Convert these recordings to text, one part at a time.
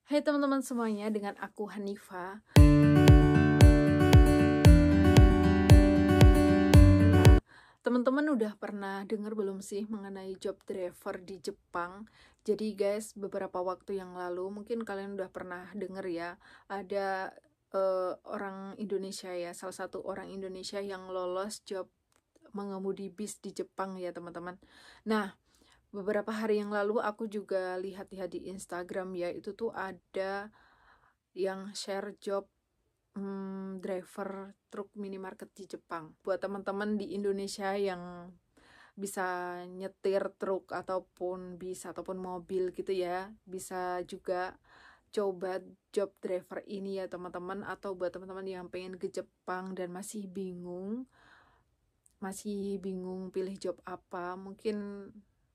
Hai teman-teman semuanya, dengan aku Hanifa. Teman-teman udah pernah dengar belum sih mengenai job driver di Jepang? Jadi guys, beberapa waktu yang lalu mungkin kalian udah pernah dengar ya, ada orang Indonesia ya, salah satu orang Indonesia yang lolos job mengemudi bis di Jepang ya teman-teman. Nah, beberapa hari yang lalu aku juga lihat-lihat di Instagram ya, itu tuh ada yang share job driver truk minimarket di Jepang. Buat teman-teman di Indonesia yang bisa nyetir truk ataupun bis ataupun mobil gitu ya, bisa juga coba job driver ini ya teman-teman. Atau buat teman-teman yang pengen ke Jepang dan masih bingung pilih job apa, mungkin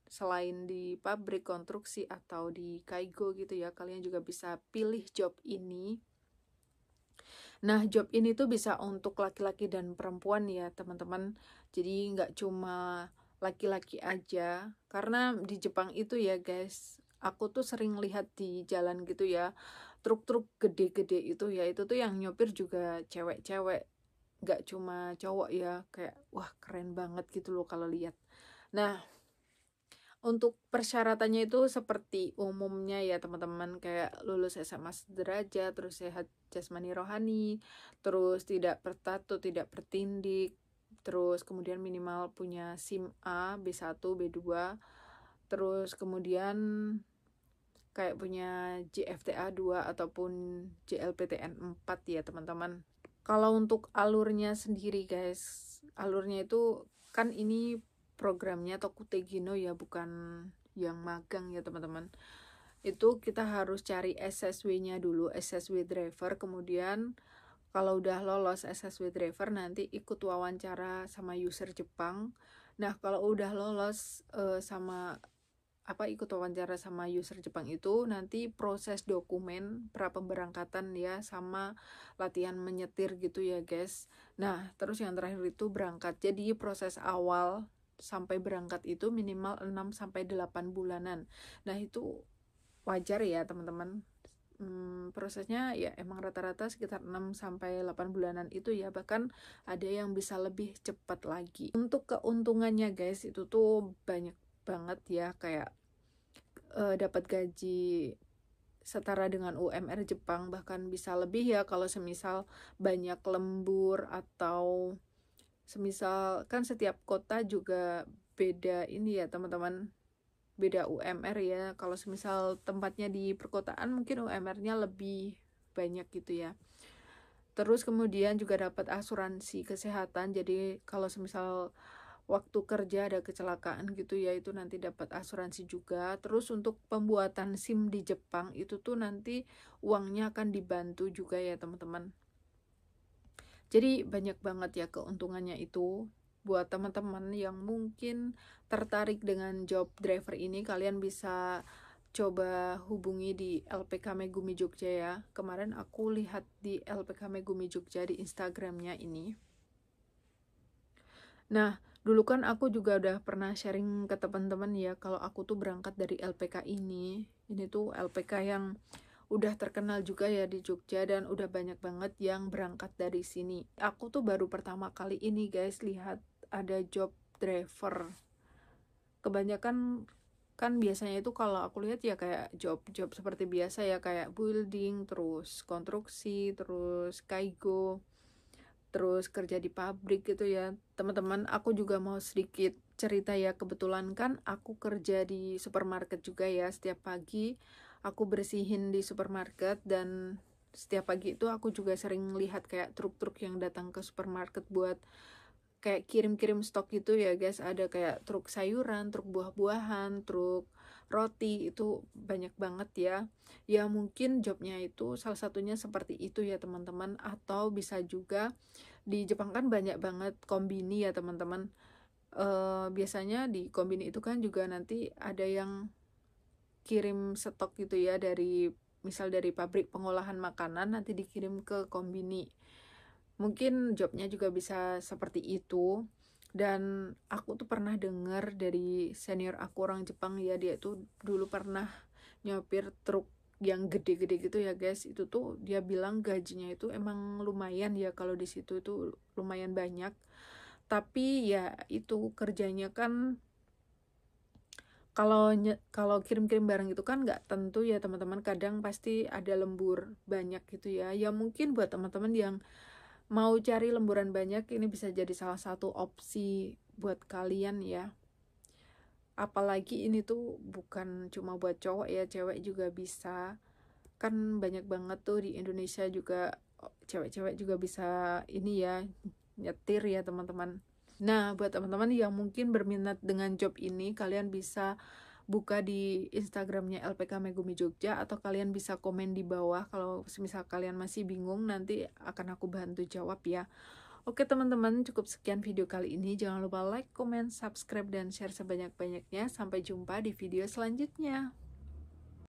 selain di pabrik konstruksi atau di Kaigo gitu ya, kalian juga bisa pilih job ini. Nah, job ini tuh bisa untuk laki-laki dan perempuan ya, teman-teman. Jadi nggak cuma laki-laki aja, karena di Jepang itu ya, guys, aku tuh sering lihat di jalan gitu ya, truk-truk gede-gede itu ya, itu tuh yang nyopir juga cewek-cewek, nggak cuma cowok ya, kayak wah keren banget gitu loh kalau lihat. Nah, untuk persyaratannya itu seperti umumnya ya teman-teman, kayak lulus SMA sederajat, terus sehat jasmani rohani, terus tidak bertato, tidak bertindik, terus kemudian minimal punya SIM A, B1, B2, terus kemudian kayak punya JFTA 2 ataupun JLPTN 4 ya teman-teman. Kalau untuk alurnya sendiri guys, alurnya itu kan ini programnya Tokutegino ya, bukan yang magang ya teman-teman. Itu kita harus cari SSW-nya dulu, SSW driver, kemudian kalau udah lolos SSW driver nanti ikut wawancara sama user Jepang. Nah, kalau udah lolos ikut wawancara sama user Jepang itu, nanti proses dokumen pra pemberangkatan ya, sama latihan menyetir gitu ya guys. Nah, terus yang terakhir itu berangkat. Jadi proses awal sampai berangkat itu minimal 6-8 bulanan. Nah, itu wajar ya teman-teman. Prosesnya ya emang rata-rata sekitar 6-8 bulanan itu ya, bahkan ada yang bisa lebih cepat lagi. Untuk keuntungannya guys, itu tuh banyak banget ya, kayak dapat gaji setara dengan UMR Jepang, bahkan bisa lebih ya kalau semisal banyak lembur, atau semisal kan setiap kota juga beda ini ya teman-teman, beda UMR ya. Kalau semisal tempatnya di perkotaan mungkin UMR-nya lebih banyak gitu ya. Terus kemudian juga dapat asuransi kesehatan, jadi kalau semisal waktu kerja ada kecelakaan gitu ya, itu nanti dapat asuransi juga. Terus untuk pembuatan SIM di Jepang itu tuh nanti uangnya akan dibantu juga ya teman-teman. Jadi banyak banget ya keuntungannya itu. Buat teman-teman yang mungkin tertarik dengan job driver ini, kalian bisa coba hubungi di LPK Megumi Jogja ya. Kemarin aku lihat di LPK Megumi Jogja di Instagramnya ini. Nah, dulu kan aku juga udah pernah sharing ke teman-teman ya, kalau aku tuh berangkat dari LPK ini. Ini tuh LPK yang udah terkenal juga ya di Jogja, dan udah banyak banget yang berangkat dari sini. Aku tuh baru pertama kali ini guys lihat ada job driver. Kebanyakan kan biasanya itu kalau aku lihat ya kayak job-job seperti biasa ya, kayak building, terus konstruksi, terus kaigo, terus kerja di pabrik gitu ya teman-teman. Aku juga mau sedikit cerita ya, kebetulan kan aku kerja di supermarket juga ya. Setiap pagi aku bersihin di supermarket, dan setiap pagi itu aku juga sering lihat kayak truk-truk yang datang ke supermarket buat kayak kirim-kirim stok gitu ya guys. Ada kayak truk sayuran, truk buah-buahan, truk roti, itu banyak banget ya. Ya mungkin jobnya itu salah satunya seperti itu ya teman-teman. Atau bisa juga di Jepang kan banyak banget kombini ya teman-teman. Biasanya di kombini itu kan juga nanti ada yang kirim stok gitu ya, dari misal dari pabrik pengolahan makanan nanti dikirim ke kombini. Mungkin jobnya juga bisa seperti itu. Dan aku tuh pernah dengar dari senior aku orang Jepang ya, dia tuh dulu pernah nyopir truk yang gede-gede gitu ya guys, itu tuh dia bilang gajinya itu emang lumayan ya, kalau di situ itu lumayan banyak. Tapi ya itu kerjanya kan kalau kirim-kirim barang itu kan nggak tentu ya teman-teman, kadang pasti ada lembur banyak gitu ya. Ya mungkin buat teman-teman yang mau cari lemburan banyak, ini bisa jadi salah satu opsi buat kalian ya. Apalagi ini tuh bukan cuma buat cowok ya, cewek juga bisa. Kan banyak banget tuh di Indonesia juga cewek-cewek juga bisa ini ya, nyetir ya teman-teman. Nah, buat teman-teman yang mungkin berminat dengan job ini, kalian bisa buka di Instagramnya LPK Megumi Jogja, atau kalian bisa komen di bawah kalau misal kalian masih bingung, nanti akan aku bantu jawab ya. Oke teman-teman, cukup sekian video kali ini. Jangan lupa like, comment, subscribe, dan share sebanyak-banyaknya. Sampai jumpa di video selanjutnya.